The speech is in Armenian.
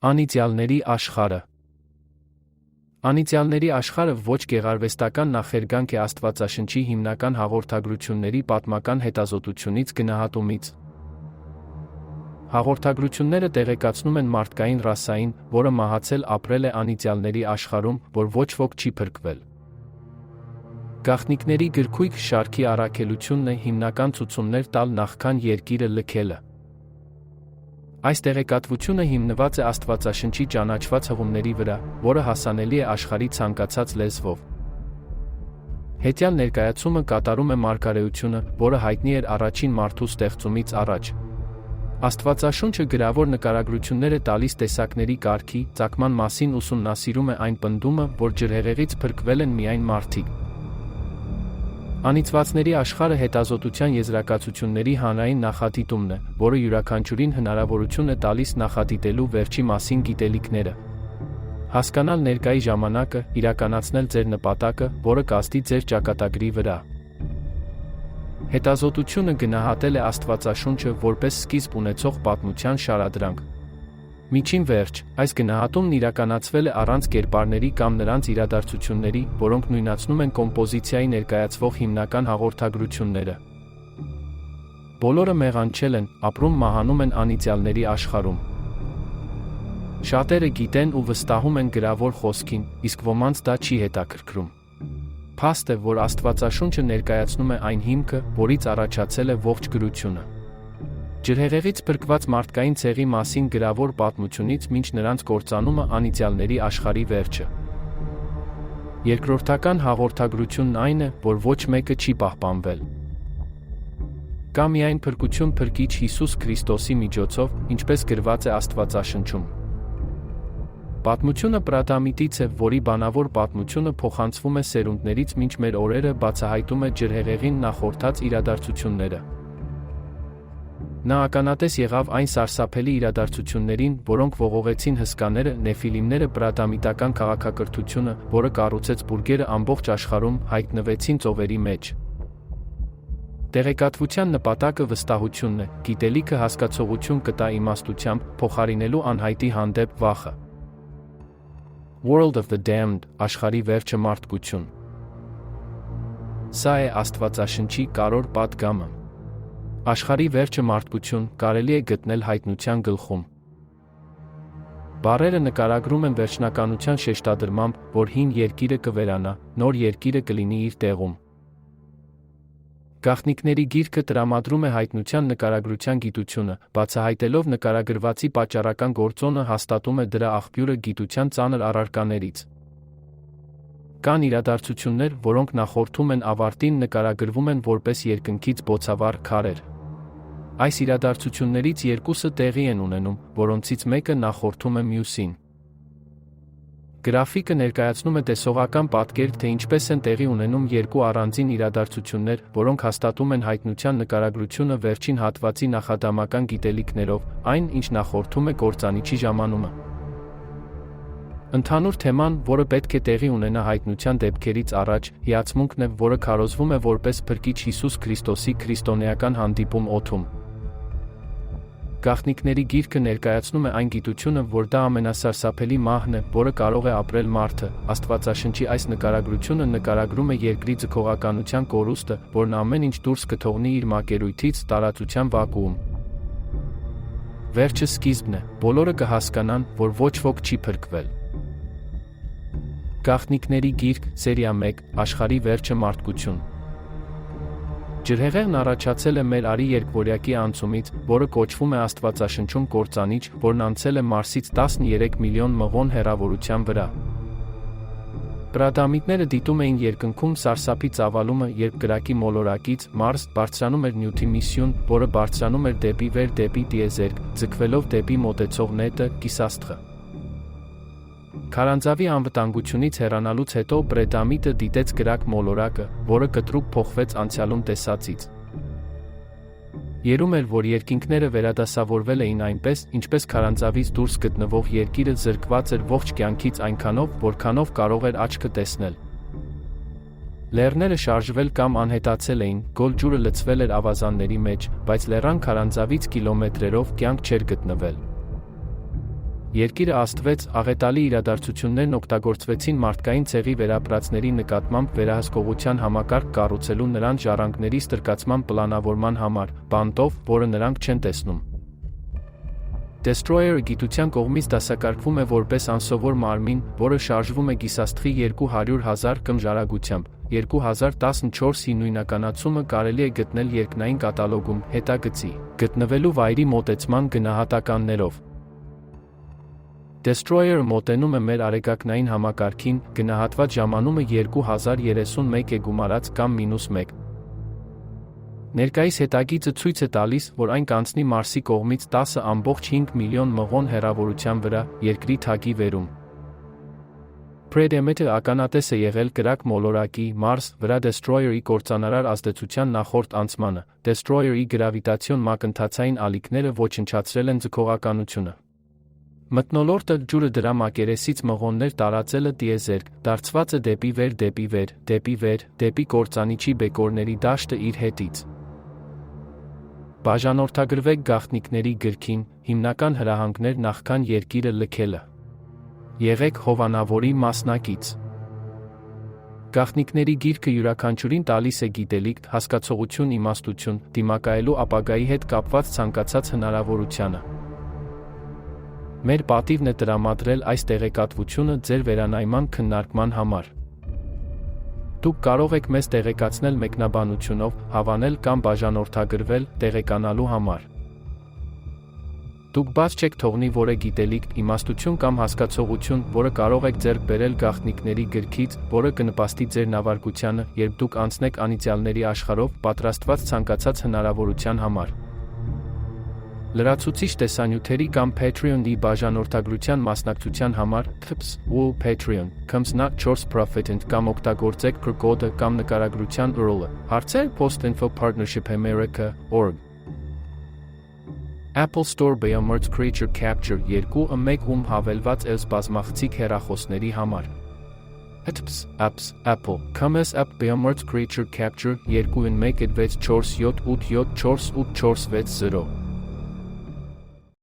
Անիծյալների աշխարհը։ Անիծյալների աշխարհը ոչ գեղարվեստական նախերգանք է Աստվածաշնչի հիմնական հաղորդագրությունների պատմական հետազոտությունից գնահատումից։ Հաղորդագրությունները տեղեկացնում են մարդկային ռասային, որը մահացել ապրել է անիծյալների աշխարհում, որ ոչ ոք չի փրկվել։ Գաղտնիքների գրքույկ շարքի առաքելությունն է հիմնական ցուցումներ տալ նախքան երկիրը լքելը։ Այս տեղեկատվությունը հիմնված է Աստվածաշնչի ճանաչված հղումների վրա, որը հասանելի է աշխարհի ցանկացած լեզվով։ Հետյան ներկայացումը կատարում է մարգարեությունը, որը հայտնի էր առաջին մարդու ստեղծումից առաջ։ Աստվածաշունչը գրավոր նկարագրություններ է տալիս տեսակների կարգի, ծագման մասին ուսումնասիրում է այն պնդումը, որ ջրհեղեղից փրկվել են միայն մարդիկ։ Անիծվածների աշխարհը հետազոտության եզրակացությունների հանրային նախադիտումն է, որը յուրաքանչյուրին հնարավորություն է տալիս նախադիտելու վերջի մասին գիտելիքները։ Հասկանալ ներկայի ժամանակը, իրականացնել ձեր նպատակը, որը կազդի ձեր ճակատագրի վրա։ Հետազոտությունը գնահատել է Աստվածաշունչը որպես սկիզբ ունեցող պատմության շարադրանք։ Միջին վերջ, այս գնահատումն իրականացվել է առանց կերպարների կամ նրանց իրադարձությունների, որոնք նույնացնում են կոմպոզիցիայի ներկայացվող հիմնական հաղորդագրությունները։ Բոլորը մեղանչել են, ապրում մահանում են անիծյալների աշխարհում։ Շատերը գիտեն ու վստահում են գրավոր խոսքին, իսկ ոմանց դա չի հետաքրքրում։ Փաստ է, որ Աստվածաշունչը ներկայացնում է այն հիմքը, որից առաջացել է ողջ գրությունը։ Ջրհեղեղից փրկված մարդկային ցեղի մասին գրավոր պատմությունից մինչ նրանց կործանումը անիծյալների աշխարհի վերջը։ Երկրորդական հաղորդագրությունն այն է, որ ոչ մեկը չի պահպանվել։ Կա միայն փրկություն Փրկիչ Հիսուս Քրիստոսի միջոցով, ինչպես գրված է Աստվածաշնչում։ Պատմությունը Պրադամիտից է, որի բանավոր պատմությունը փոխանցվում է սերունդներից մինչ մեր օրերը բացահայտում է ջրհեղեղին նախորդած իրադարձությունները։ Նա ականատես եղավ այն սարսափելի իրադարձություններին, որոնք ողողեցին հսկաները, նեֆիլիմները պրադամիտական քաղաքակրթությունը, որը կառուցեց բուրգերը ամբողջ աշխարհում, հայտնվեցին ծովերի մեջ։ Տեղեկատվության նպատակը վստահությունն է, գիտելիքը հասկացողություն կտա իմաստությամբ, փոխարինելու անհայտի հանդեպ վախը։ World of the Damned, աշխարհի վերջը մարդկություն։ Սա է Աստվածաշնչի կարևոր պատգամը։ Աշխարհի վերջը մարդկություն կարելի է գտնել հայտնության գլխում։ Բառերը նկարագրում են վերջնականության շեշտադրմամբ, որ հին երկիրը կվերանա, նոր երկիրը կլինի իր տեղում։ Գաղտնիքների գիրքը տրամադրում է հայտնության նկարագրության գիտությունը, բացահայտելով նկարագրվածի պատճառական գործոնը հաստատում է դրա աղբյուրը գիտության ծանր առարկաներից։ Կան իրադարձություններ, որոնք նախորդում են ավարտին նկարագրվում են որպես երկնքից բոցավառ քարեր։ Այս իրադարձություններից երկուսը տեղի են ունենում, որոնցից մեկը նախորդում է մյուսին։ Գրաֆիկը ներկայացնում է տեսողական պատկեր, թե ինչպես են տեղի ունենում երկու առանձին իրադարձություններ, որոնք հաստատում են հայտնության նկարագրությունը վերջին հատվածի նախադամական գիտելիքներով, այն, ինչ նախորդում է կործանիչի ժամանումը։ Ընդհանուր թեման, որը պետք է տեղի ունենա հայտնության դեպքերից առաջ, հիացմունքն է, որը քարոզվում է որպես Փրկիչ Հիսուս Քրիստոսի քրիստոնեական հանդիպում օդում։ Գաղտնիքների գիրքը ներկայացնում է այն գիտությունը, որ դա ամենասարսափելի մահն է, որը կարող է ապրել մարդը։ Աստվածաշնչի այս նկարագրությունը նկարագրում է երկրի ձգողականության կորուստը, որն ամեն ինչ դուրս կթողնի իր մակերույթից, տարածության վակուում։ Վերջը սկիզբն է, բոլորը կհասկանան, որ ոչ ոք չի փրկվել։ Գաղտնիքների գիրք, սերիա 1, աշխարհի վերջը մարդկություն։ Ջրհեղեղն առաջացել է մեր արի երկվորյակի անցումից, որը կոչվում է Աստվածաշնչում կործանիչ, որն անցել է Մարսից 13 միլիոն մղոն հեռավորության վրա։ Պրադամիտները դիտում էին երկնքում սարսափի ծավալումը, երբ կրակի մոլորակից Մարս բարձրանում էր նյութի միսիոն, որը բարձրանում էր դեպի վեր դեպի տիեզերք, ձգվելով դեպի մոտեցող նետը, կիսաստղը։ Քարանձավի անվտանգությունից հեռանալուց հետո Պրադամիտը դիտեց կրակ մոլորակը, որը կտրուկ փոխվեց անցյալում տեսածից։ Երում էր, որ երկինքները վերադասավորվել էին այնպես, ինչպես քարանձավից դուրս գտնվող երկիրը զրկված էր ողջ կյանքից այնքանով, որքանով կարող էր աչքը տեսնել։ Լեռները շարժվել կամ անհետացել էին, գոլ ջուրը լցվել էր ավազանների մեջ, բայց լեռան քարանձավից կիլոմետրերով կյանք չէր գտնվել։ Երկիրը աստվեց, աղետալի իրադարձություններն օգտագործվեցին մարդկային ցեղի վերապրածների նկատմամբ վերահսկողության համակարգ կառուցելու նրանց ժառանգների ստրկացման պլանավորման համար, բանտով, որը նրանք չեն տեսնում։ Destroyer-ը գիտության կողմից դասակարգվում է որպես անսովոր մարմին, որը շարժվում է գիսաստղի 200,000 կմ ժարագությամբ։ 2014-ի նույնականացումը կարելի է գտնել երկնային կատալոգում, հետագծի, գտնվելու վայրի մոտեցման գնահատականներով։ Destroyer-ը մոտենում է մեր արեգակնային համակարգին, գնահատված ժամանումը 2031 է գումարած կամ -1։ Ներկայիս հետագիծը ցույց է տալիս, որ այն կանցնի Մարսի կողմից 10.5 միլիոն մղոն հեռավորության վրա, Երկրի թագի վերում։ Predator-ը ականատես է եղել կրակ մոլորակի Մարս վրա Destroyer-ի կործանարար ազդեցության նախորդ անցմանը։ Destroyer-ի գրավիտացիոն մակընթացային ալիքները ոչնչացրել են ձգողականությունը։ Մթնոլորտը ջուրը դրա մակերեսից մղոններ տարածելը տիեզերք, դարձված է դեպի վեր, դեպի կործանիչի բեկորների դաշտը իր հետից։ Բաժանորդագրվեք գաղտնիքների գրքին, հիմնական հրահանգներ նախքան երկիրը լքելը։ Եղեք հովանավորի մասնակից։ Գաղտնիքների գիրքը յուրաքանչյուրին տալիս է գիտելիք, հասկացողություն, իմաստություն, դիմակայելու ապագայի հետ կապված ցանկացած հնարավորությանը։ Մեր պատիվն է տրամադրել այս տեղեկատվությունը ձեր վերանայման քննարկման համար։ Դուք կարող եք մեզ տեղեկացնել մեկնաբանությունով, հավանել կամ բաժանորդագրվել, տեղեկանալու համար։ Դուք բաց չեք թողնի որևէ գիտելիք, իմաստություն կամ հասկացողություն, որը կարող եք ձեռք բերել գաղտնիքների գրքից, որը կնպաստի ձեր նավարկությանը, երբ դուք անցնեք անիծյալների աշխարհով, պատրաստված ցանկացած հնարավորության համար։ Լրացուցիչ տեսանյութերի կամ Patreon-ի բաժանորդագրության մասնակցության համար Patreon.com/4profit կամ օգտագործեք QR-կոդը կամ նկարագրության URL-ը։ Հարցեր Post-Info Partnership America.org Apple Store Biomerge Creature Capture 2.1 հավելված ելս բազմախցիկ հեռախոսների համար։ Apps Apple Commerce App Biomerge Creature Capture 2.1.647874840